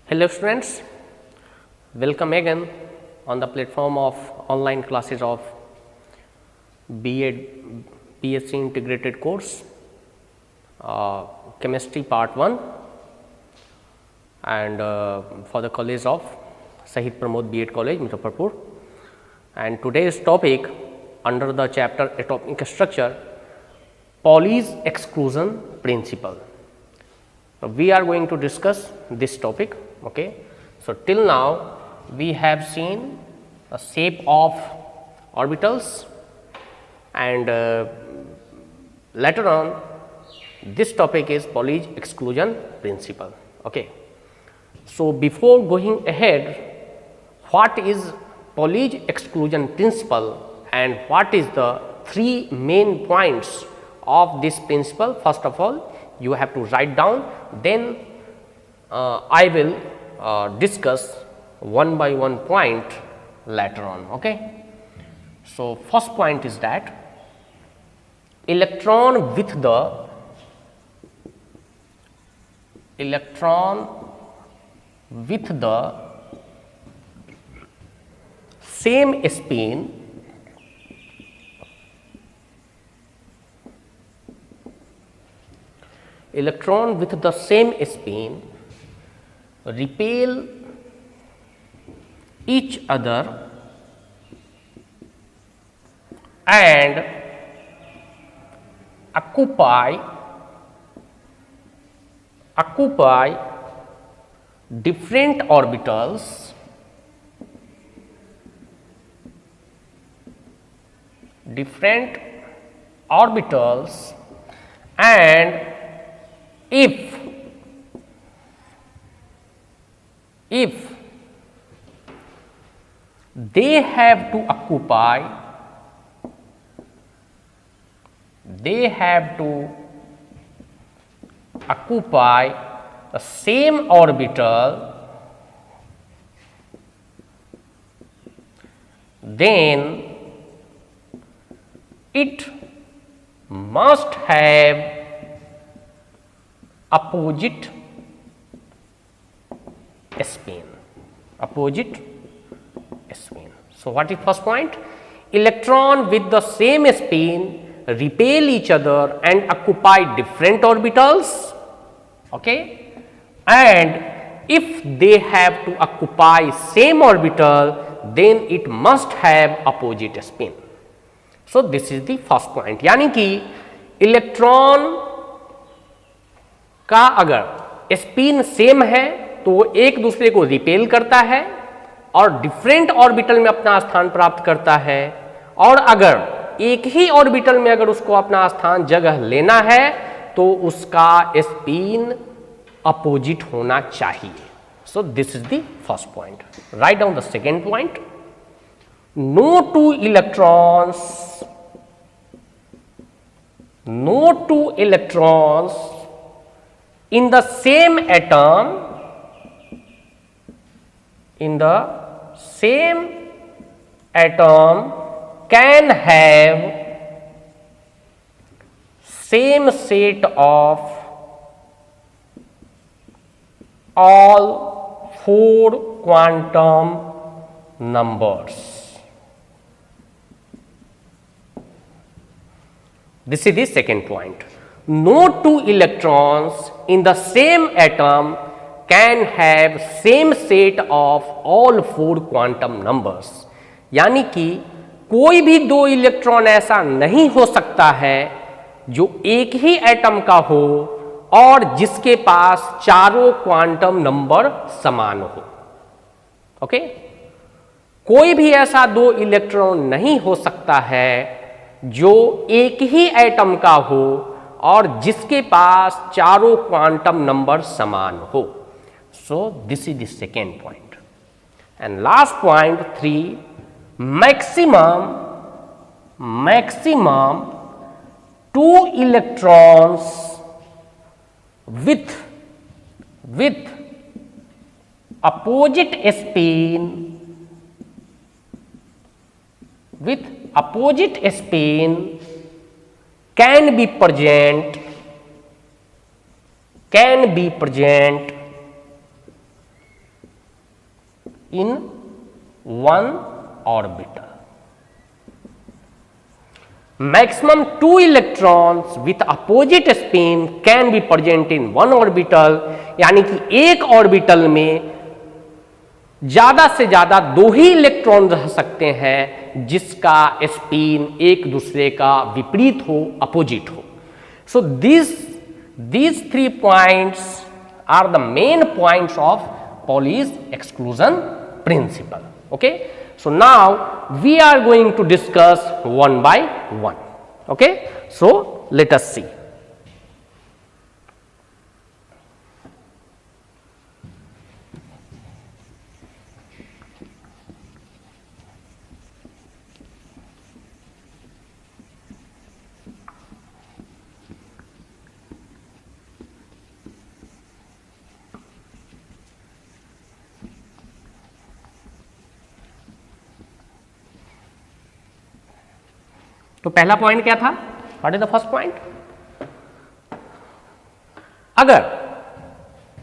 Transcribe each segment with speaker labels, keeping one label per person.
Speaker 1: Hello students, welcome again on the platform of online classes of B.Ed. BSc integrated course chemistry part 1 and for the college of Shahid Pramod B.Ed College Muzaffarpur, and today's topic under the chapter atomic structure, Pauli's exclusion principle. So, we are going to discuss this topic. Okay. So, till now we have seen the shape of orbitals, and later on this topic is Pauli's exclusion principle. Okay. So, before going ahead, what is Pauli's exclusion principle and what is the three main points of this principle? First of all, you have to write down, then I will discuss one by one point later on. Okay. So, first point is that electron with the same spin repel each other and occupy different orbitals and if they have to occupy the same orbital, then it must have opposite spin. So, what is first point? Electron with the same spin repel each other and occupy different orbitals, okay, and if they have to occupy same orbital, then it must have opposite spin. So, this is the first point, यानी कि electron का अगर spin same है तो वो एक दूसरे को रिपेल करता है और डिफरेंट ऑर्बिटल में अपना स्थान प्राप्त करता है, और अगर एक ही ऑर्बिटल में अगर उसको अपना स्थान जगह लेना है तो उसका स्पिन अपोजिट होना चाहिए. So this is the first point. Write down the second point. No two electrons in the same atom can have same set of all four quantum numbers. This is the second point. No two electrons in the same atom can have same set of all four quantum numbers. यानी कि कोई भी दो electron ऐसा नहीं हो सकता है जो एक ही एटम का हो और जिसके पास चारों क्वांटम नंबर समान हो. ओके. कोई भी ऐसा दो इलेक्ट्रॉन नहीं हो सकता है जो एक ही एटम का हो और जिसके पास चारों क्वांटम नंबर समान हो. So this is the second point. And last point 3, maximum two electrons with opposite spin can be present in one orbital. Maximum 2 electrons with opposite spin can be present in one orbital. यानी कि एक orbital में ज्यादा से ज्यादा 2 ही electron रह सकते हैं जिसका स्पिन एक दूसरे का विपरीत हो, अपोजिट हो. सो these 3 points are the main points of Pauli's exclusion principle. Okay, so now we are going to discuss one by one. Okay, so let us see. तो पहला पॉइंट क्या था? What is the first point? अगर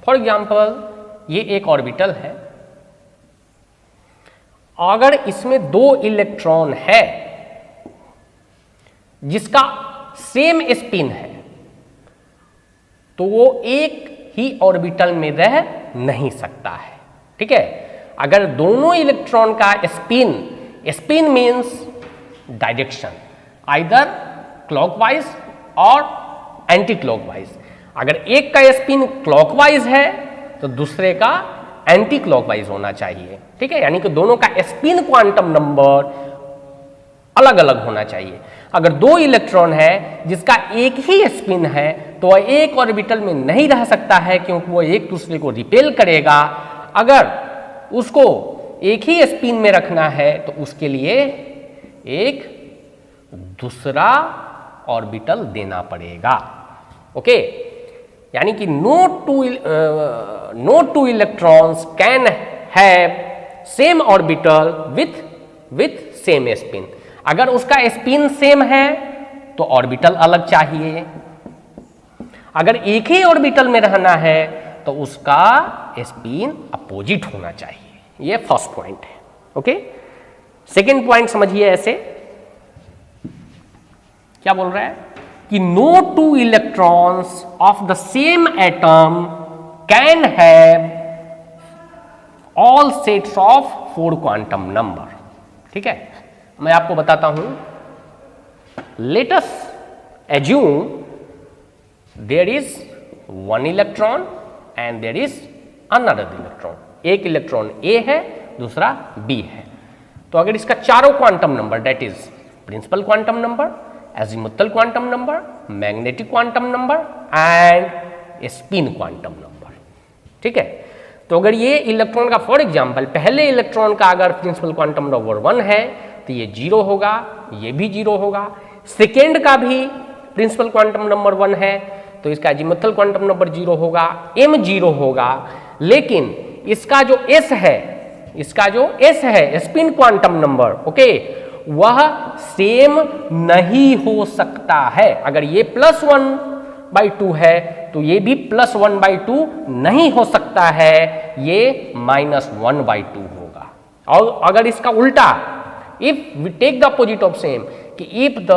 Speaker 1: for example ये एक orbital है, अगर इसमें 2 इलेक्ट्रॉन है जिसका सेम स्पिन है, तो वो एक ही ऑर्बिटल में रह नहीं सकता है. ठीक है, अगर दोनों इलेक्ट्रॉन का spin means direction, either clockwise और एंटी क्लॉकवाइज. अगर एक का स्पिन क्लॉकवाइज है तो दूसरे का एंटी क्लॉकवाइज होना चाहिए. ठीक है, यानी कि दोनों का स्पिन क्वांटम नंबर अलग अलग होना चाहिए. अगर 2 इलेक्ट्रॉन है जिसका एक ही स्पिन है तो वह एक ऑर्बिटल में नहीं रह सकता है, क्योंकि वह एक दूसरे को रिपेल करेगा. अगर उसको एक ही स्पिन में रखना है तो उसके लिए एक दूसरा ऑर्बिटल देना पड़ेगा. ओके, यानी कि no two electrons can have same orbital with same spin. अगर उसका स्पिन सेम है तो ऑर्बिटल अलग चाहिए. अगर एक ही ऑर्बिटल में रहना है तो उसका स्पिन अपोजिट होना चाहिए. यह फर्स्ट पॉइंट है. ओके, सेकेंड पॉइंट समझिए ऐसे. क्या बोल रहा है कि no 2 electrons of the same atom can have all sets of 4 quantum number. ठीक है, मैं आपको बताता हूं. Let us assume there is 1 electron and there is another electron. एक इलेक्ट्रॉन ए है, दूसरा बी है. तो अगर इसका चारों quantum number, that is principal quantum number, azimuthal quantum number, magnetic quantum number and spin quantum number. ठीक है, तो अगर ये इलेक्ट्रॉन का फॉर एग्जांपल पहले इलेक्ट्रॉन का अगर प्रिंसिपल क्वांटम नंबर 1 है तो ये 0 होगा, ये भी 0 होगा. सेकेंड का भी प्रिंसिपल क्वांटम नंबर 1 है तो इसका एजीमुथल क्वांटम नंबर 0 होगा, m 0 होगा. लेकिन इसका जो s है स्पिन क्वांटम नंबर, ओके, वह सेम नहीं हो सकता है. अगर ये +1/2 है तो ये भी +1/2 नहीं हो सकता है, ये -1/2 होगा. और अगर इसका उल्टा, if we take the opposite of same, कि if the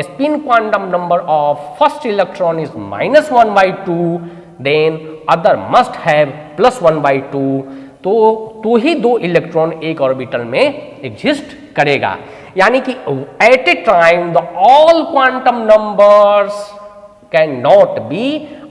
Speaker 1: spin quantum number of first electron is -1/2 then other must have +1/2, तो ही 2 इलेक्ट्रॉन एक ऑर्बिटल में एग्जिस्ट करेगा. यानी कि at a time the all quantum numbers can not be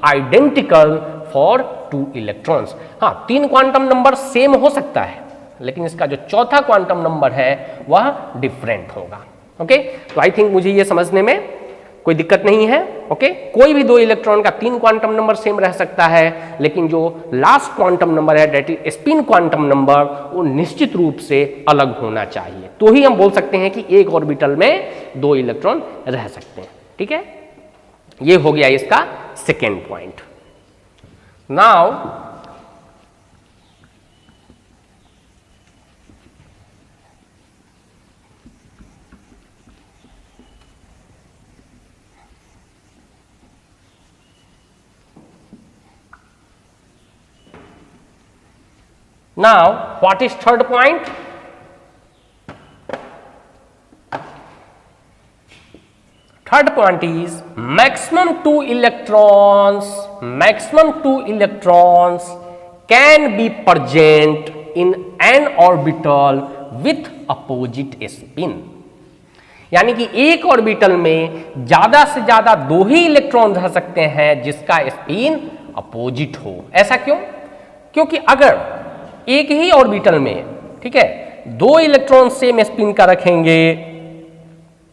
Speaker 1: identical for 2 electrons. हाँ, 3 quantum number same हो सकता है, लेकिन इसका जो चौथा क्वांटम नंबर है वह डिफरेंट होगा. ओके, तो आई थिंक मुझे ये समझने में कोई दिक्कत नहीं है. ओके, कोई भी 2 इलेक्ट्रॉन का 3 क्वांटम नंबर सेम रह सकता है, लेकिन जो लास्ट क्वांटम नंबर है that is spin quantum number, वो निश्चित रूप से अलग होना चाहिए. तो ही हम बोल सकते हैं कि एक ऑर्बिटल में 2 इलेक्ट्रॉन रह सकते हैं. ठीक है, ये हो गया इसका second point. Now Now what is third point? Third point is maximum two electrons can be present in an orbital with opposite spin. यानी कि एक ऑर्बिटल में ज्यादा से ज्यादा दो ही इलेक्ट्रॉन रह सकते हैं जिसका स्पिन अपोजिट हो। ऐसा क्यों? क्योंकि अगर एक ही ऑर्बिटल में, ठीक है, दो इलेक्ट्रॉन सेम स्पिन का रखेंगे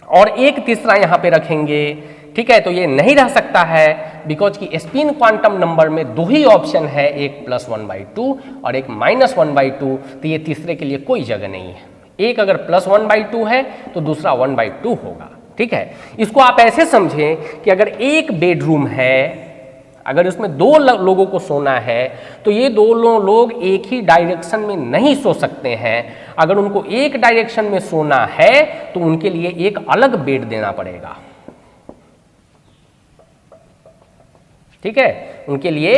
Speaker 1: और एक तीसरा यहां पे रखेंगे, ठीक है, तो ये नहीं रह सकता है, बिकॉज की स्पिन क्वांटम नंबर में दो ही ऑप्शन है, एक +1/2 और एक -1/2, तो ये तीसरे के लिए कोई जगह नहीं है। एक अगर +1/2 है तो दूसरा 1/2 होगा, ठीक है। इसको आप ऐसे समझें कि अगर एक बेडरूम है, अगर उसमें दो लोगों को सोना है तो ये दो लोग एक ही डायरेक्शन में नहीं सो सकते हैं। अगर उनको एक डायरेक्शन में सोना है तो उनके लिए एक अलग बेड देना पड़ेगा, ठीक है, उनके लिए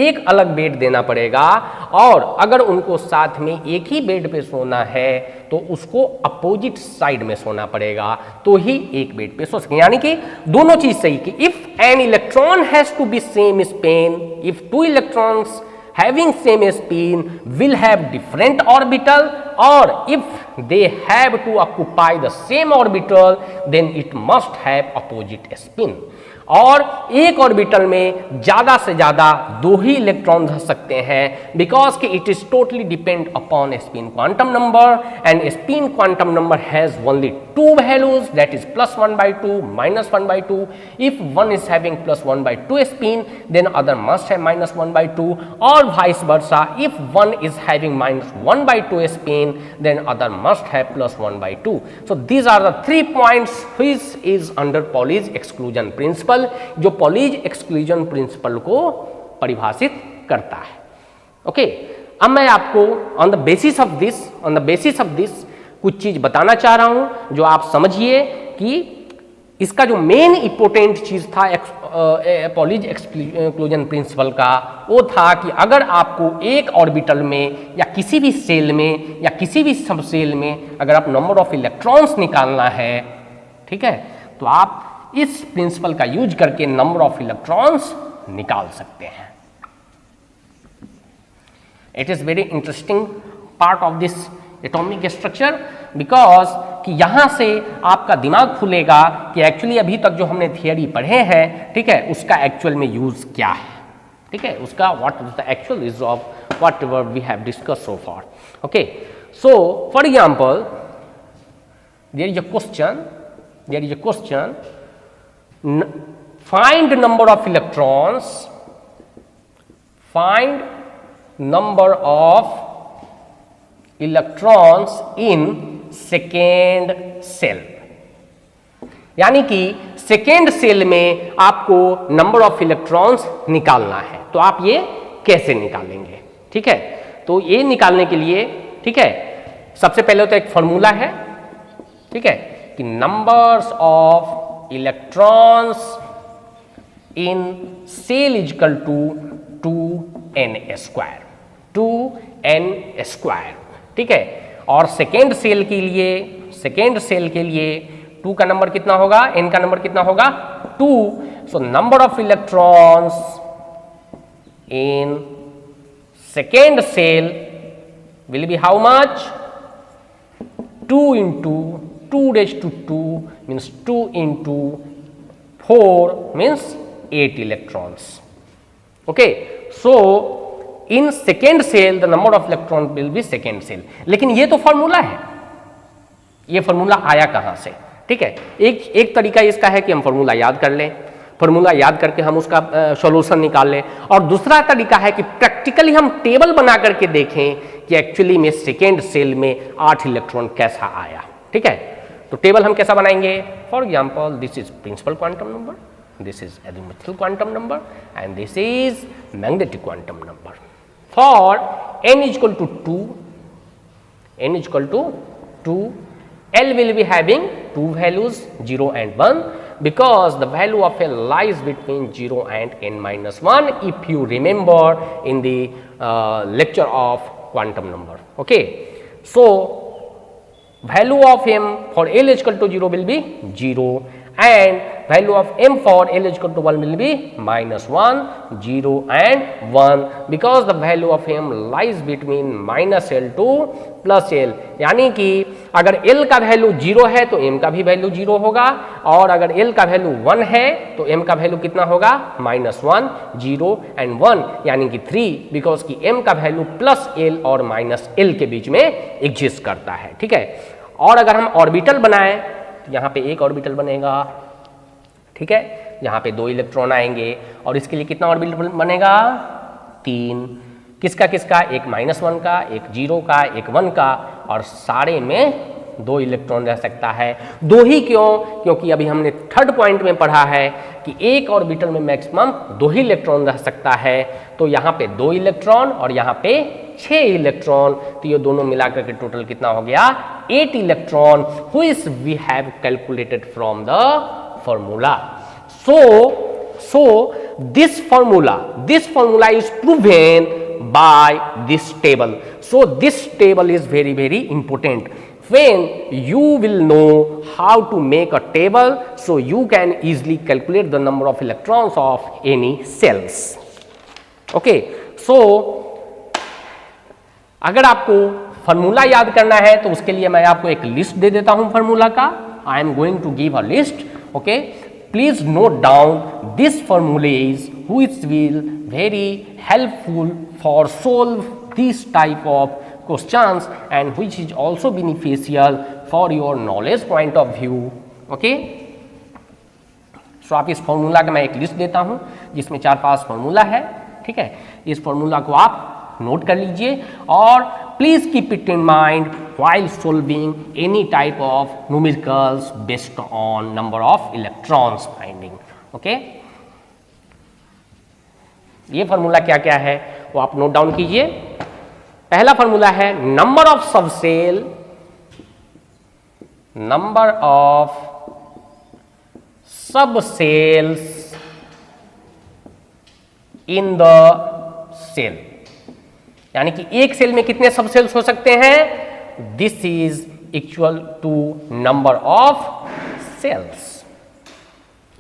Speaker 1: एक अलग बेड देना पड़ेगा। और अगर उनको साथ में एक ही बेड पे सोना है तो उसको अपोजिट साइड में सोना पड़ेगा, तो ही एक बेड पे सो सके। यानी कि दोनों चीज सही कि if an electron has to be same spin, if two electrons having same spin will have different orbital, or if they have to occupy the same orbital then it must have opposite spin. और एक orbital में ज्यादा से ज्यादा दो ही electron रह सकते हैं, बिकॉज कि it is totally depend upon spin quantum number, and spin quantum number has only two values, that is +1/2 -1/2. If one is having +1/2 spin then other must have -1/2, और vice versa, if one is having -1/2 spin then other must have +1/2. So these are the 3 points which is under Pauli's exclusion principle, जो Pauli's exclusion principle को परिभाषित करता है। Okay, अब मैं आपको on the basis of this कुछ चीज बताना चाह रहा हूं जो आप समझिए कि इसका जो मेन इंपोर्टेंट चीज था पॉलीज एक्सक्लूजन प्रिंसिपल का, वो था कि अगर आपको एक ऑर्बिटल में या किसी भी सेल में या किसी भी सब सेल में अगर आप नंबर ऑफ इलेक्ट्रॉन्स निकालना है, ठीक है, तो आप इस प्रिंसिपल का यूज करके नंबर ऑफ इलेक्ट्रॉन्स निकाल सकते हैं। It is very interesting part of this atomic structure, because कि यहां से आपका दिमाग खुलेगा कि एक्चुअली अभी तक जो हमने थियरी पढ़े हैं, ठीक है, उसका एक्चुअल में यूज क्या है, ठीक है, उसका what is the actual use of whatever we have discuss so far. Okay, so for example there is a question, find number of electrons in second cell. यानी कि सेकेंड सेल में आपको number of electrons निकालना है, तो आप ये कैसे निकालेंगे, ठीक है। तो ये निकालने के लिए, ठीक है, सबसे पहले तो एक फॉर्मूला है, ठीक है, कि numbers of electrons in cell is equal to 2n square, ठीक है। और सेकेंड सेल के लिए 2 का नंबर कितना होगा, n का नंबर कितना होगा, 2. सो नंबर ऑफ इलेक्ट्रॉन्स इन second shell will be how much, 2 into 2 raised to 2 means 2 into 4 means 8 electrons. Okay, so in second cell the number of electrons will be second cell. लेकिन ये तो formula है, ये formula आया कहाँ से, ठीक है। एक तरीका इसका है कि हम फॉर्मूला याद कर लें, फॉर्मूला याद करके हम उसका सॉल्यूशन निकाल लें, और दूसरा तरीका है कि प्रैक्टिकली हम टेबल बना करके देखें कि एक्चुअली में सेकेंड सेल में 8 इलेक्ट्रॉन कैसा आया, ठीक है। तो टेबल हम कैसा बनाएंगे, for example this is principal quantum number, this is azimuthal quantum number, and this is magnetic quantum number. For n is equal to 2, L will be having two values 0 and 1, because the value of L lies between 0 and n minus 1. If you remember in the lecture of quantum number. Okay, so value of m for L is equal to 0 will be 0 and value of m for L is equal to 1 will be -1, 0 and 1 because the value of m lies between -L to +L, यानी कि अगर L का value 0 है तो m का भी value 0 होगा और अगर L का वैल्यू 1 है तो m का वैल्यू कितना होगा -1, 0 एंड 1 यानी कि 3 बिकॉज कि m का वैल्यू +L और -L के बीच में एग्जिस्ट करता है. ठीक है, और अगर हम ऑर्बिटल बनाएं तो यहाँ पे एक ऑर्बिटल बनेगा. ठीक है, यहाँ पे 2 इलेक्ट्रॉन आएंगे और इसके लिए कितना ऑर्बिटल बनेगा 3. किसका किसका, एक -1 का, एक 0 का, एक 1 का और सारे में 2 इलेक्ट्रॉन रह सकता है. 2 ही क्यों, क्योंकि अभी हमने थर्ड पॉइंट में पढ़ा है कि एक ऑर्बिटल में मैक्सिमम 2 ही इलेक्ट्रॉन रह सकता है. तो यहाँ पे 2 इलेक्ट्रॉन और यहाँ पे 6 इलेक्ट्रॉन, तो ये दोनों मिलाकर के टोटल कितना हो गया 8 electron which we have calculated from the formula. So this formula is proven by this table. So this table is very very important. When you will know how to make a table, so you can easily calculate the number of electrons of any cells. Okay, so अगर आपको formula याद करना है तो उसके लिए मैं आपको एक लिस्ट दे देता हूं फार्मूला का. I am going to give a list. Okay, please note down this formulas which will very helpful for solve this type of questions and which is also beneficial for your knowledge point of view. Okay, so आप इस formula का मैं एक list देता हूं जिसमें 4-5 formula है. ठीक है, इस फॉर्मूला को आप नोट कर लीजिए और please keep it in mind while solving any type of numericals based on number of electrons finding. Okay, ये फार्मूला क्या क्या है वो आप नोट डाउन कीजिए. पहला फार्मूला है नंबर ऑफ सब सेल्स इन द सेल, यानी कि एक सेल में कितने सब सेल्स हो सकते हैं. This is equal to number of cells.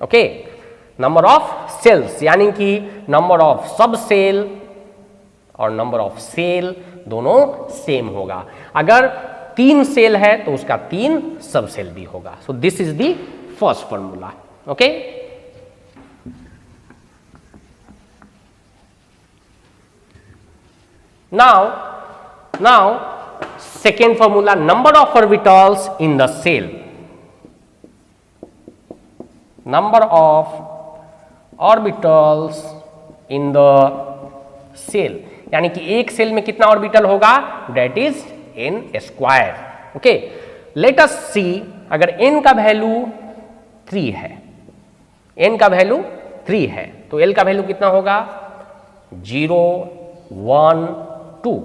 Speaker 1: Okay, number of cells यानी कि number of सब सेल और number of सेल दोनों सेम होगा. अगर 3 सेल है तो उसका 3 सब सेल भी होगा. So this is the first formula. Okay, now second formula, number of orbitals in the cell. Number of orbitals in the cell, यानी कि एक सेल में कितना ऑर्बिटल होगा, that is n square. Okay, let us see अगर n का value 3 है, n का वैल्यू 3 है तो l का वैल्यू कितना होगा 0, 1, 2.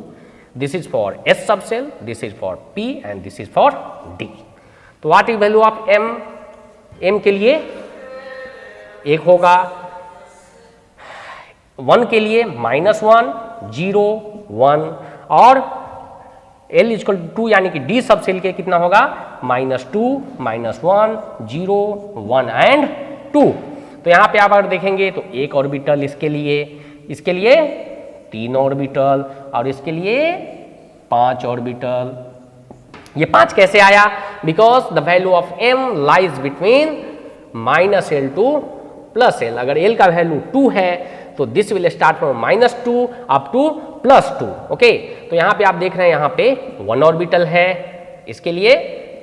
Speaker 1: This is for S subcell, this is for P and this is for D. तो what is value of M? M के लिए एक होगा, 1 के लिए -1, 0, 1 और L इक्वल टू 2 यानी कि D सबसेल के कितना होगा -2, -1, 0, 1 एंड 2. तो यहाँ पे आप अगर देखेंगे तो एक ऑर्बिटल इसके लिए 3 ऑर्बिटल और इसके लिए 5 ऑर्बिटल. ये 5 कैसे आया, because the value of m lies between -L to +L. अगर L का वैल्यू 2 है तो this will start from -2 up to +2. Okay, तो यहाँ पे आप देख रहे हैं यहाँ पे 1 ऑर्बिटल है, इसके लिए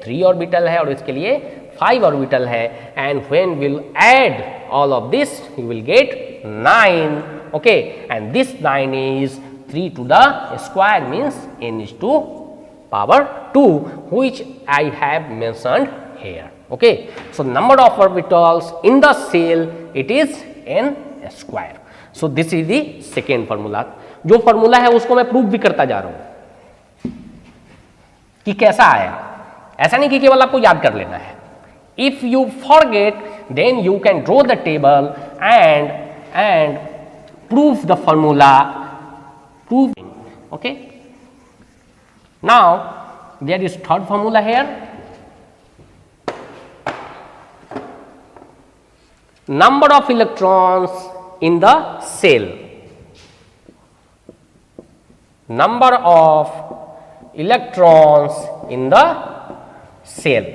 Speaker 1: 3 ऑर्बिटल है और इसके लिए 5 ऑर्बिटल है. And when will add all of this you will get 9. Okay, and this 9 is 3 to the square means n is to power 2 which I have mentioned here. Okay, so number of orbitals in the cell it is n square. So this is the second formula. जो formula है उसको मैं prove भी करता जा रहा हूं कि कैसा आया. ऐसा नहीं कि केवल आपको याद कर लेना है. If you forget then you can draw the table and prove the formula. Okay, Now there is third formula here. Number of electrons in the cell. Number of electrons in the cell.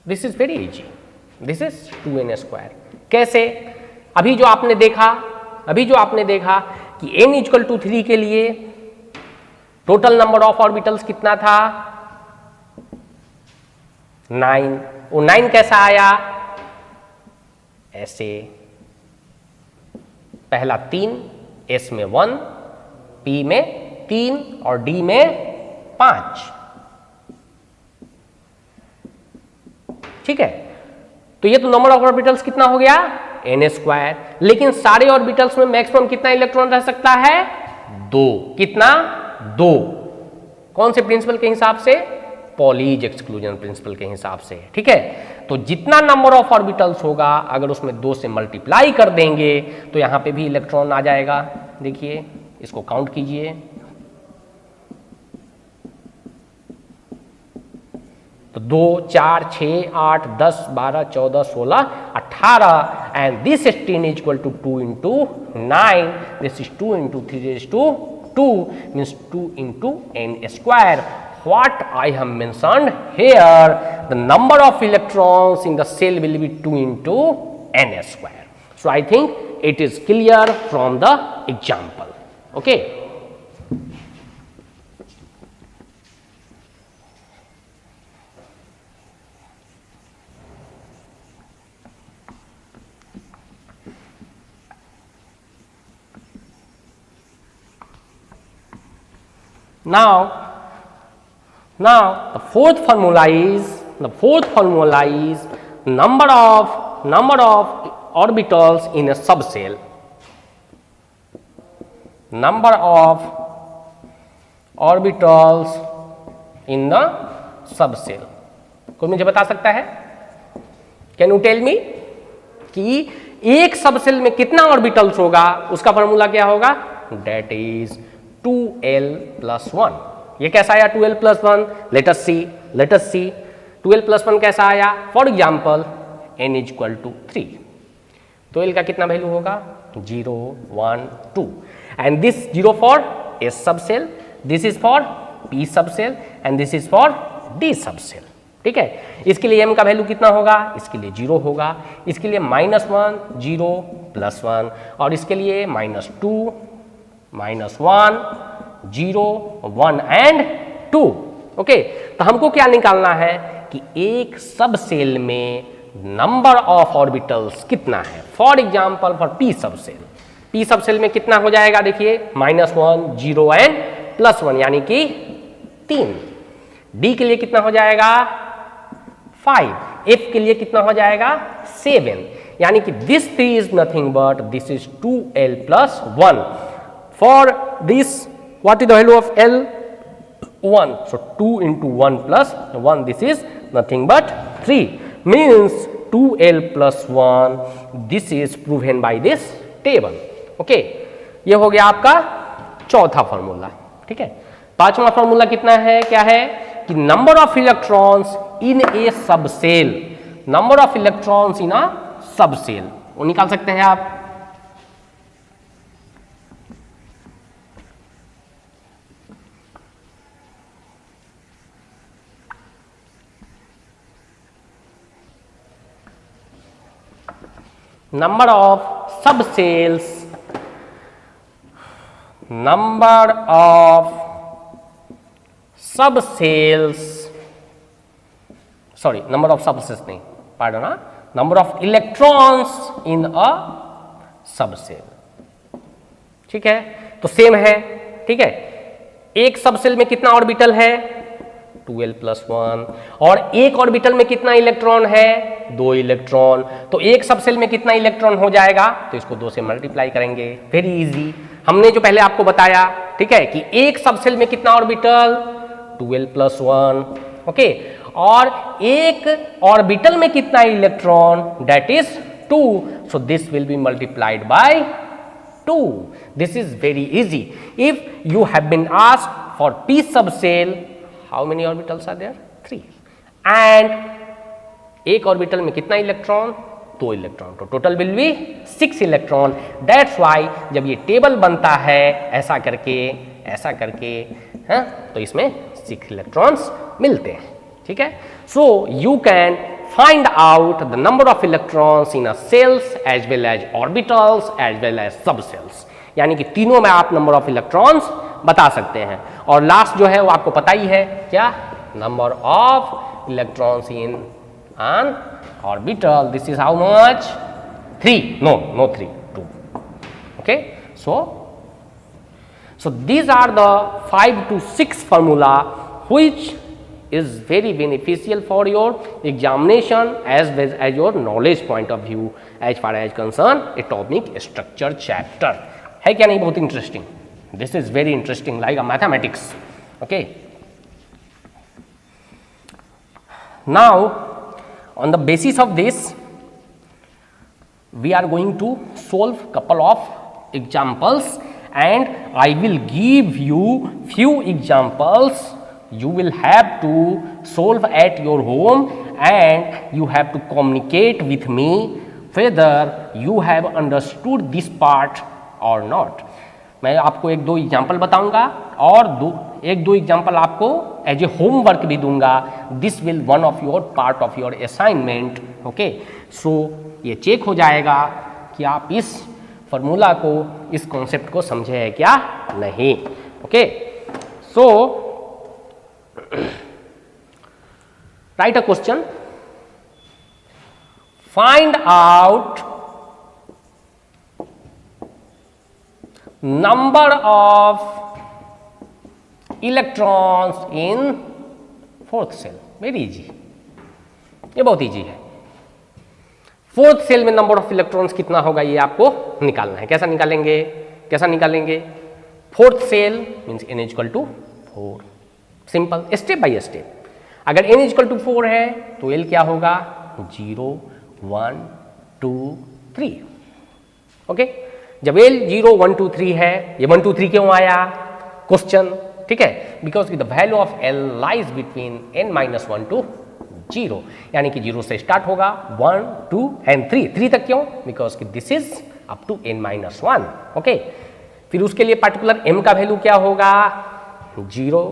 Speaker 1: This is very easy. This is 2n square. कैसे? अभी जो आपने देखा कि n equal to 3 के लिए total number of orbitals कितना था? 9. वो 9 कैसा आया? ऐसे, पहला 3, s में 1, p में 3 और d में 5. ठीक है, तो ये तो नंबर ऑफ ऑर्बिटल्स कितना हो गया? n square. लेकिन सारे ऑर्बिटल्स में मैक्सिमम कितना इलेक्ट्रॉन रह सकता है? 2. कितना? 2. कौन से प्रिंसिपल के हिसाब से? पॉलीज एक्सक्लूजन प्रिंसिपल के हिसाब से. ठीक है, तो जितना नंबर ऑफ ऑर्बिटल्स होगा अगर उसमें 2 से मल्टीप्लाई कर देंगे तो यहां पे भी इलेक्ट्रॉन आ जाएगा. देखिए, इसको काउंट कीजिए. तो 2, 4, 6, 8, 10, 12, 14, 16, 18 and this 10 is equal to 2 into 9. This is 2 into 3 is to 2 means 2 into n square. What I have mentioned here, the number of electrons in the cell will be 2 into n square. So I think it is clear from the example. Okay. Now the fourth formula is number of orbitals in a subcell. Number of orbitals in the subcell. कोई मुझे बता सकता है? Can you tell me कि एक subshell में कितना orbitals होगा? उसका फॉर्मूला क्या होगा? That is 2l plus 1. ये कैसा आया 2l plus 1? Let us see 2l plus 1 कैसा आया? For example n is equal to 3. तो l का कितना वैल्यू होगा? 0, 1, 2 and this 0 for s subcell, this is for p subcell and this is for d subcell. ठीक है, इसके लिए m का वैल्यू कितना होगा? इसके लिए 0 होगा, इसके लिए -1, 0, +1 और इसके लिए -2, -1, 0, 1 एंड 2. ओके, तो हमको क्या निकालना है कि एक सब सेल में नंबर ऑफ ऑर्बिटल्स कितना है. फॉर एग्जाम्पल फॉर पी सब सेल में कितना हो जाएगा? देखिए, -1, 0 एंड +1 यानी कि 3. डी के लिए कितना हो जाएगा? 5. एफ के लिए कितना हो जाएगा? 7 यानी कि this 3 is nothing but this is 2l plus 1. For this what is the value of L? 1. So 2 into 1 plus 1, this is nothing but 3 means 2l plus 1. This is proven by this table. Okay, ये हो गया आपका चौथा formula. ठीक है, पांचवा formula कितना है? क्या है कि number of electrons in A subshell. Number of electrons in a subshell वो निकाल सकते हैं आप. number of subcells, number of subcells, sorry, number of subcells नहीं, pardon, number of electrons in a subcell. ठीक है, तो सेम है. ठीक है, एक सबसेल में कितना ऑर्बिटल है? 2l plus 1 और एक ऑर्बिटल में कितना इलेक्ट्रॉन है? 2 इलेक्ट्रॉन. तो एक सबसेल में कितना इलेक्ट्रॉन हो जाएगा? तो इसको 2 से मल्टीप्लाई करेंगे. Very easy. हमने जो पहले आपको बताया, ठीक है, कि एक सबसेल में कितना ऑर्बिटल? 2l plus 1. ओके, और एक ऑर्बिटल में कितना electron? That is 2. So this will B multiplied by 2. This is very easy. If you have been asked for p subshell how many orbitals are there? 3 and एक orbital में कितना electron? 2 electron, तो total will be 6 electron. That's why जब ये table बनता है ऐसा करके है तो इसमें 6 इलेक्ट्रॉन्स मिलते हैं, ठीक है। So you can find out the number of electrons in a cells as well as orbitals as well as subcells, यानी कि तीनों में आप नंबर ऑफ इलेक्ट्रॉन्स बता सकते हैं। और लास्ट जो है वो आपको पता ही है क्या? Number of electrons in an orbital. This is how much? 3. No 3, 2. Okay, so these are the 5 to 6 formula which is very beneficial for your examination as well as your knowledge point of view as far as concern atomic structure chapter. है क्या नहीं? बहुत interesting. This is very interesting like a mathematics. Okay, now on the basis of this we are going to solve couple of examples and I will give you few examples. You will have to solve at your home and you have to communicate with me whether you have understood this part or not. मैं आपको एक दो example बताऊंगा और एक दो example आपको as a homework भी दूंगा। This will one of your part of your assignment. Okay, so ये चेक हो जाएगा कि आप इस फॉर्मूला को, इस कॉन्सेप्ट को समझे है क्या नहीं। Okay, so write a question, find out number of electrons in fourth cell. Very easy, ये बहुत इजी है। फोर्थ सेल में नंबर ऑफ इलेक्ट्रॉन्स कितना होगा ये आपको निकालना है। कैसा निकालेंगे? Fourth shell means n equal to 4। Simple, step by step. अगर n इक्वल टू 4 है तो l क्या होगा? 0 1 2 3। ओके, जब L 0 1 2 3 है, ये 1 2 3 क्यों आया? क्वेश्चन, ठीक है, because the value of L lies between n-1 to 0, यानी कि 0 से स्टार्ट होगा 1 2 एंड 3 तक। क्यों? Because this is up to n-1। Okay, फिर उसके लिए पर्टिकुलर m का वैल्यू क्या होगा? 0,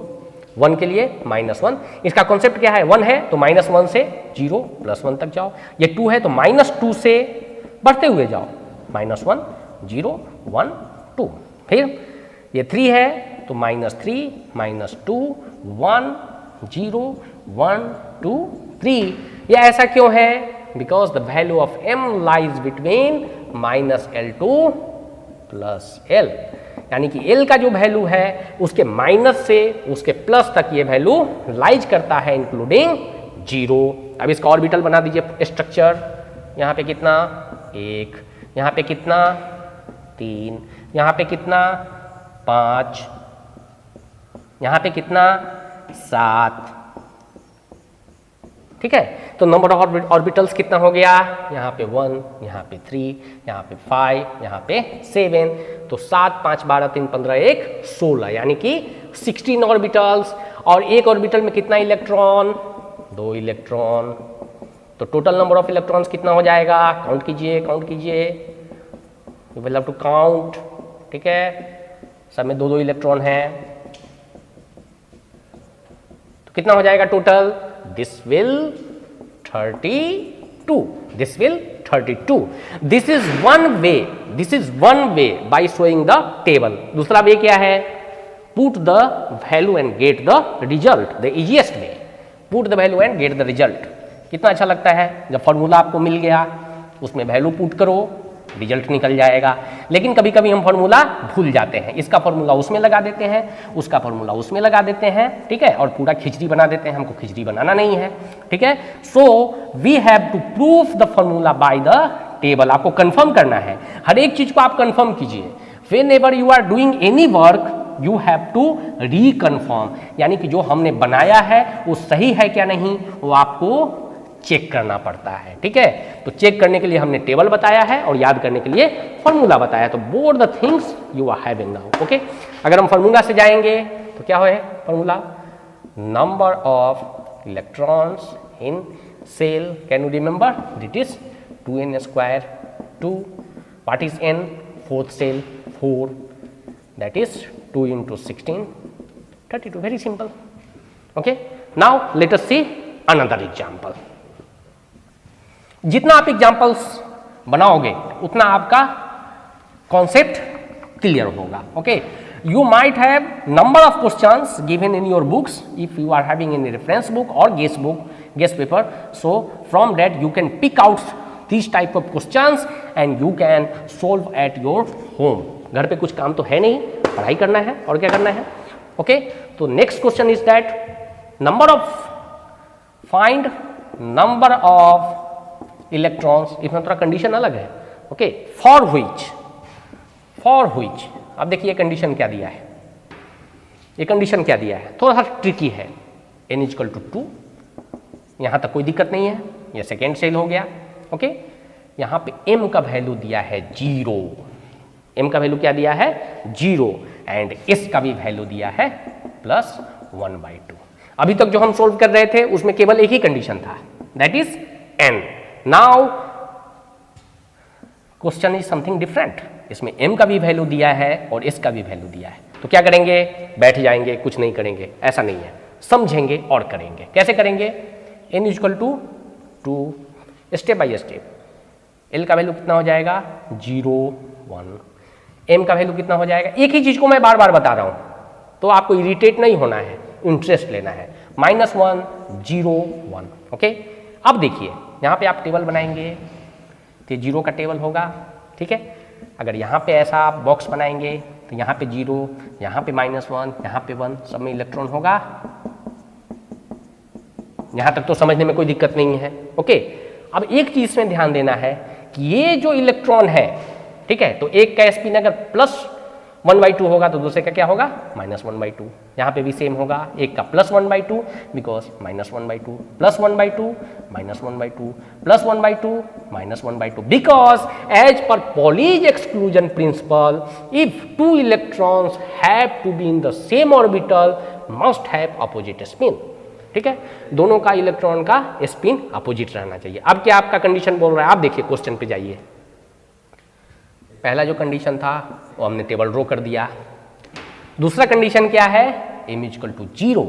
Speaker 1: 1 के लिए -1। इसका कॉन्सेप्ट क्या है? 1 है तो -1 से 0 +1 तक जाओ, ये 2 है तो -2 से बढ़ते हुए जाओ, -1 0 1 2। फिर ये 3 है तो -3 -2 1 0 1 2 3। ये ऐसा क्यों है? Because the value of m lies between -L to +L, यानी कि L का जो वैल्यू है उसके माइनस से उसके प्लस तक ये वैल्यू लाइज करता है इंक्लूडिंग 0। अब इसका ऑर्बिटल बना दीजिए स्ट्रक्चर। यहाँ पे कितना? 1, यहाँ पे कितना? 3, यहाँ पे कितना? 5, यहाँ पे कितना? 7। ठीक है, तो नंबर ऑफ ऑर्बिटल्स कितना हो गया? यहाँ पे 1, यहाँ पे 3, यहाँ पे 5, यहाँ पे 7। तो 7 5 12 3 15 1 16, यानी कि 16 ऑर्बिटल्स। और एक ऑर्बिटल में कितना इलेक्ट्रॉन? 2 इलेक्ट्रॉन। तो टोटल नंबर ऑफ इलेक्ट्रॉन्स कितना हो जाएगा? काउंट कीजिए, you will have to count. ठीक है, सब में 2 इलेक्ट्रॉन है तो कितना हो जाएगा total? This will 32। This will 32. This is one way by showing the table. दूसरा वे क्या है? Put the value and get the result. The easiest way. Put the value and get the result. कितना अच्छा लगता है जब फॉर्मूला आपको मिल गया, उसमें वैल्यू पुट करो, रिजल्ट निकल जाएगा। लेकिन कभी कभी हम फॉर्मूला भूल जाते हैं, इसका फॉर्मूला उसमें लगा देते हैं, उसका फॉर्मूला उसमें लगा देते हैं, ठीक है, और पूरा खिचड़ी बना देते हैं। हमको खिचड़ी बनाना नहीं है, ठीक है। So we have to proof the formula by the table. आपको कंफर्म करना है, हर एक चीज को आप कंफर्म कीजिए। Whenever you are doing any work you have to reconfirm, यानी कि जो हमने बनाया है वो सही है क्या नहीं, वो आपको चेक करना पड़ता है। ठीक है, तो चेक करने के लिए हमने टेबल बताया है और याद करने के लिए फॉर्मूला बताया। तो both the things you are having now. Okay, अगर हम फॉर्मूला से जाएंगे तो तो क्या है formula, number of electrons in shell, can you remember, that is 2n square 2, what is n, fourth cell 4, that is 2 into 16 32, very simple. Okay, now let us see another example. जितना आप examples बनाओगे उतना आपका concept clear होगा. Okay, you might have number of questions given in your books if you are having any reference book or guest paper, so from that you can pick out these type of questions and you can solve at your home. घर पे कुछ काम तो है नहीं, पढ़ाई करना है और क्या करना है. ओके, तो next question is that find number of electrons, इसमें थोड़ा कंडीशन अलग है. ओके, फॉर व्हिच अब देखिए कंडीशन क्या दिया है, ये कंडीशन क्या दिया है, थोड़ा सा ट्रिकी है. n इक्वल टू 2, यहां तक कोई दिक्कत नहीं है, ये सेकेंड सेल हो गया. ओके, यहां पे m का वैल्यू दिया है 0, m का वैल्यू क्या दिया है 0 एंड s का भी वैल्यू दिया है +1/2. अभी तक जो हम सोल्व कर रहे थे उसमें केवल एक ही कंडीशन था, that is n. Now question is something different, इसमें m का भी वैल्यू दिया है और s का भी वैल्यू दिया है. तो क्या करेंगे, बैठ जाएंगे, कुछ नहीं करेंगे, ऐसा नहीं है, समझेंगे और करेंगे. कैसे करेंगे, n equal to 2, step by step. L का वैल्यू कितना हो जाएगा 0 1, M का वैल्यू कितना हो जाएगा, एक ही चीज को मैं बार बार बता रहा हूं तो आपको इरिटेट नहीं होना है, इंटरेस्ट लेना है. -1 0 1. ओके, अब देखिए यहां पे आप टेबल बनाएंगे तो 0 का टेबल होगा. ठीक है, अगर यहां पे ऐसा आप बॉक्स बनाएंगे तो यहां पे 0, यहां पे -1, यहां पे 1, सब में इलेक्ट्रॉन होगा. यहां तक तो समझने में कोई दिक्कत नहीं है. ओके, अब एक चीज में ध्यान देना है कि ये जो इलेक्ट्रॉन है, ठीक है, तो एक का स्पिन अगर +1/2 होगा तो दूसरे का क्या होगा -1/2. यहाँ पे भी सेम होगा, एक का +1/2 because -1/2 +1/2 -1/2 +1/2 -1/2 because as per Pauli's exclusion principle if 2 electrons have to be in the same orbital must have opposite spin. ठीक है, दोनों का इलेक्ट्रॉन का स्पिन अपोजिट रहना चाहिए. अब क्या आपका कंडीशन बोल रहा है, आप देखिए क्वेश्चन पे जाइए. पहला जो कंडीशन था वो हमने टेबल ड्रॉ कर दिया. दूसरा कंडीशन क्या है, m इक्वल टू 0,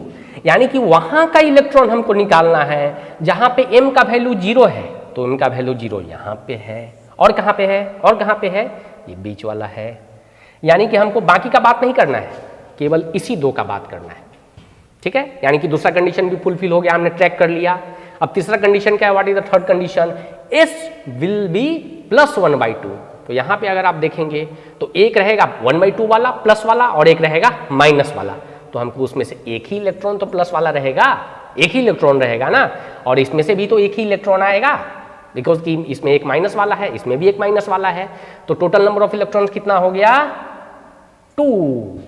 Speaker 1: यानी कि वहां का इलेक्ट्रॉन हमको निकालना है जहां पे m का वैल्यू 0 है. तो m का वैल्यू 0 यहां पे है और कहां पे है, और कहां पे है, ये बीच वाला है. यानी कि हमको बाकी का बात नहीं करना है, केवल इसी दो का बात करना है. ठीक है, यानी कि दूसरा कंडीशन भी फुलफिल हो गया, हमने ट्रैक कर लिया. अब तीसरा कंडीशन क्या है, what is the third condition, s will be +1/2. तो यहां पे अगर आप देखेंगे तो एक रहेगा 1/2 वाला प्लस वाला और एक रहेगा माइनस वाला. तो हमको उसमें से एक ही इलेक्ट्रॉन तो प्लस वाला रहेगा, एक ही इलेक्ट्रॉन रहेगा ना, और इसमें से भी तो एक ही इलेक्ट्रॉन आएगा बिकॉज कि इसमें एक माइनस वाला है, इसमें भी एक माइनस वाला है. तो टोटल नंबर ऑफ इलेक्ट्रॉन्स कितना हो गया 2.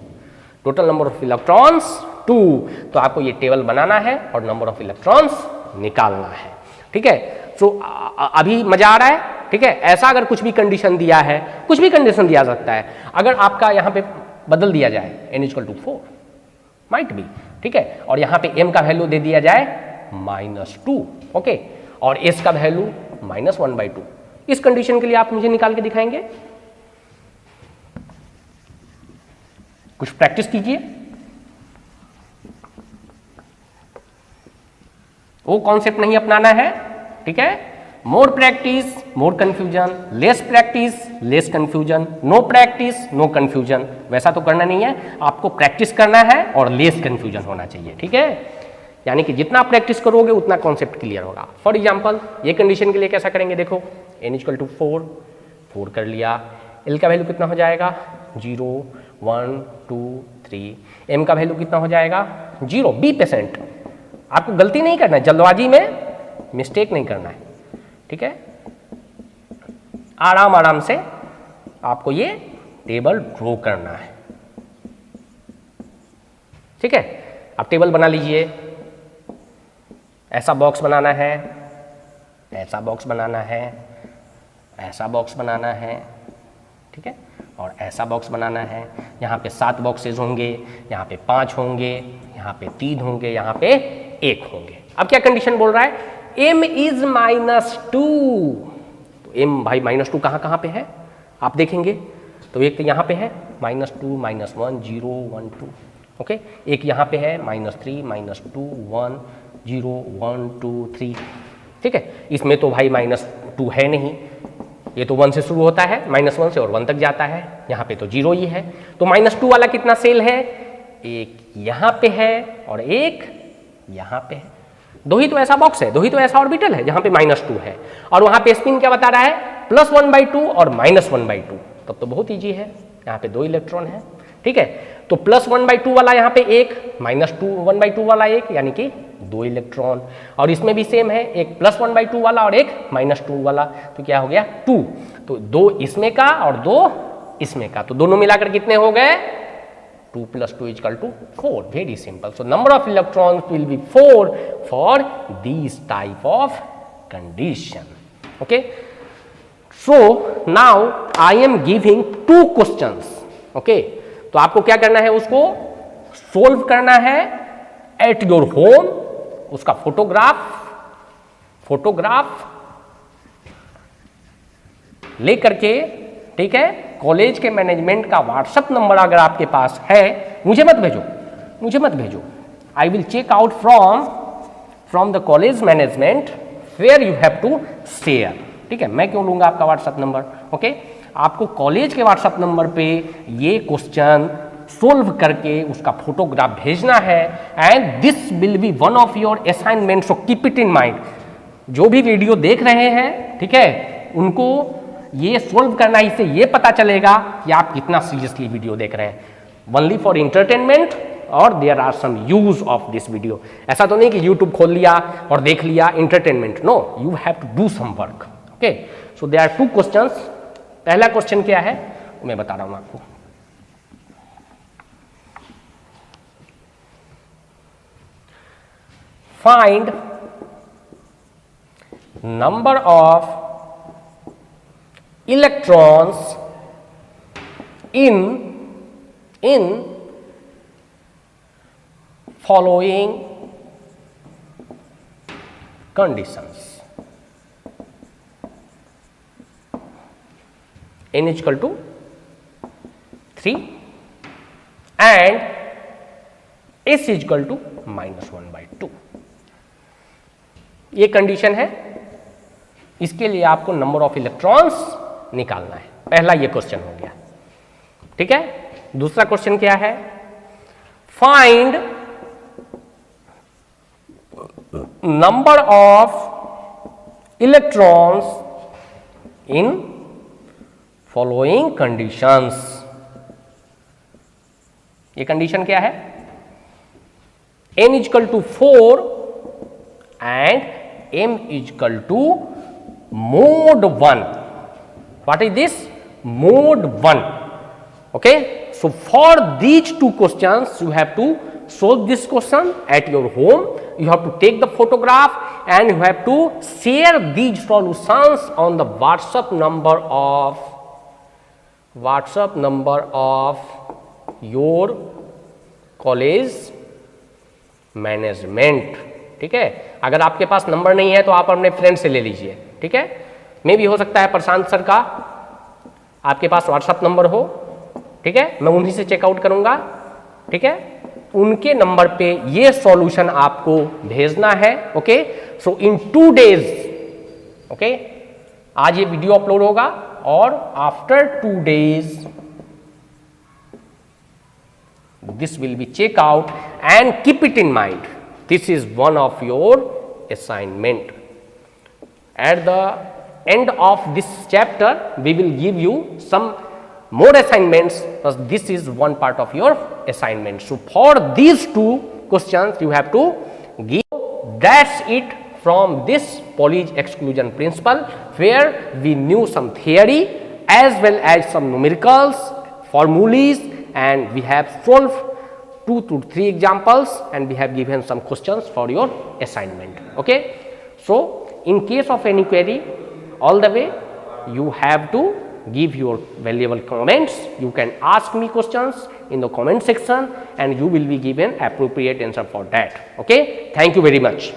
Speaker 1: Total number of electrons 2. तो आपको ये टेबल बनाना है और नंबर ऑफ इलेक्ट्रॉन्स निकालना है. ठीक है, तो अभी मजा आ रहा है. ठीक है, ऐसा अगर कुछ भी कंडीशन दिया है, कुछ भी कंडीशन दिया सकता है, अगर आपका यहां पे बदल दिया जाए n equal to 4 might be. ठीक है, और यहां पे m का वैल्यू दे दिया जाए -2. ओके, और s का वैल्यू -1/2. इस कंडीशन के लिए आप मुझे निकाल के दिखाएंगे, कुछ प्रैक्टिस कीजिए. वो कॉन्सेप्ट नहीं अपनाना है. ठीक है, more practice more confusion, less practice less confusion, no practice no confusion. वैसा तो करना नहीं है, आपको प्रैक्टिस करना है और लेस कंफ्यूजन होना चाहिए. ठीक है, यानी कि जितना प्रैक्टिस करोगे उतना कॉन्सेप्ट क्लियर होगा. फॉर एग्जांपल ये कंडीशन के लिए कैसा करेंगे, देखो n इक्वल टू 4 कर लिया. l का वैल्यू कितना हो जाएगा 0 1 2 3. m का वैल्यू कितना हो जाएगा 0. बी पेशेंट, आपको गलती नहीं करना है, जल्दबाजी में मिस्टेक नहीं करना है. ठीक है, आराम आराम से आपको ये टेबल ड्रॉ करना है. ठीक है, आप टेबल बना लीजिए. ऐसा बॉक्स बनाना है, ऐसा बॉक्स बनाना है, ऐसा बॉक्स बनाना है. ठीक है, और ऐसा बॉक्स बनाना है। यहाँ पे 7 बॉक्सेज होंगे, यहाँ पे 5 होंगे, यहाँ पे 3 होंगे, यहाँ पे 1 होंगे। अब क्या कंडीशन बोल रहा है, m इज -2। तो m भाई -2 कहाँ पे है आप देखेंगे, तो एक तो यहाँ पे है -2 -1 0 1 2, ओके। एक यहाँ पे है -3 -2 1 0 1 2 3, ठीक है। इसमें तो भाई -2 है नहीं, ये तो 1 से शुरू होता है, -1 से और 1 तक जाता है, यहाँ पे तो 0 ही है। तो -2 वाला कितना सेल है, एक यहाँ पे है और एक यहाँ पे है। दो ही तो ऐसा बॉक्स है, दो ही तो ऐसा ऑर्बिटल है जहाँ पे -2 है, और वहाँ पे स्पिन क्या बता रहा है, +1/2 और -1/2। तब तो बहुत ईजी है, यहाँ पे 2 इलेक्ट्रॉन है, ठीक है। तो +1/2 वाला यहाँ पे एक, -1/2 वाला एक, यानी कि 2 इलेक्ट्रॉन। और इसमें भी सेम है, एक +1/2 वाला और एक -2 वाला, तो क्या हो गया 2। तो 2 इसमें का और 2 इसमें का, तो दोनों मिलाकर कितने हो गए, 2 + 2 = 4। Very simple. So number of electrons will be 4 for this type of condition, okay. So now I am giving 2 questions, okay. तो आपको क्या करना है, उसको सोल्व करना है एट योर होम, उसका फोटोग्राफ लेकर के, ठीक है। कॉलेज के मैनेजमेंट का व्हाट्सएप नंबर अगर आपके पास है, मुझे मत भेजो, I will check out from the college management where you have to share, ठीक है। मैं क्यों लूंगा आपका व्हाट्सएप नंबर, ओके। आपको कॉलेज के व्हाट्सएप नंबर पे ये क्वेश्चन सोल्व करके उसका फोटोग्राफ भेजना है, and this will be one of your assignment, so keep it in mind. जो भी वीडियो देख रहे हैं, ठीक है, उनको ये सोल्व करना, इससे ये पता चलेगा कि आप कितना सीरियसली वीडियो देख रहे हैं। ओनली फॉर एंटरटेनमेंट और there are some use of this video. ऐसा तो नहीं कि यूट्यूब खोल लिया और देख लिया, entertainment, no, you have to do some work, okay. So there are 2 questions. पहला क्वेश्चन क्या है मैं बता रहा हूं आपको। Find number of electrons in following conditions. N is equal to 3 and S is equal to -1/2। ये कंडीशन है, इसके लिए आपको नंबर ऑफ इलेक्ट्रॉन्स निकालना है। पहला ये क्वेश्चन हो गया, ठीक है। दूसरा क्वेश्चन क्या है, find number of electrons in following conditions. ये कंडीशन क्या है, n is equal to 4 and m is equal to mod 1. What is this? Mod 1. Okay. So for these 2 questions, you have to solve this question at your home. You have to take the photograph and you have to share these solutions on the WhatsApp number of your college management, ठीक है। अगर आपके पास number नहीं है तो आप अपने friend से ले लीजिए, ठीक है। मे भी हो सकता है प्रशांत सर का आपके पास व्हाट्सएप नंबर हो, ठीक है, मैं उन्हीं से चेकआउट करूंगा, ठीक है। उनके नंबर पे ये सॉल्यूशन आपको भेजना है, ओके। सो इन 2 days, ओके, आज ये वीडियो अपलोड होगा और after 2 days this will be check out and keep it in mind. This is one of your assignment. At the end of this chapter, we will give you some more assignments, because this is one part of your assignment. So for these 2 questions, you have to give. That's it from this Pauli's exclusion principle, where we knew some theory as well as some numericals, formulas, and we have solved 2 to 3 examples and we have given some questions for your assignment, okay. So in case of any query, all the way you have to give your valuable comments. You can ask me questions in the comment section and you will be given appropriate answer for that. Okay, thank you very much.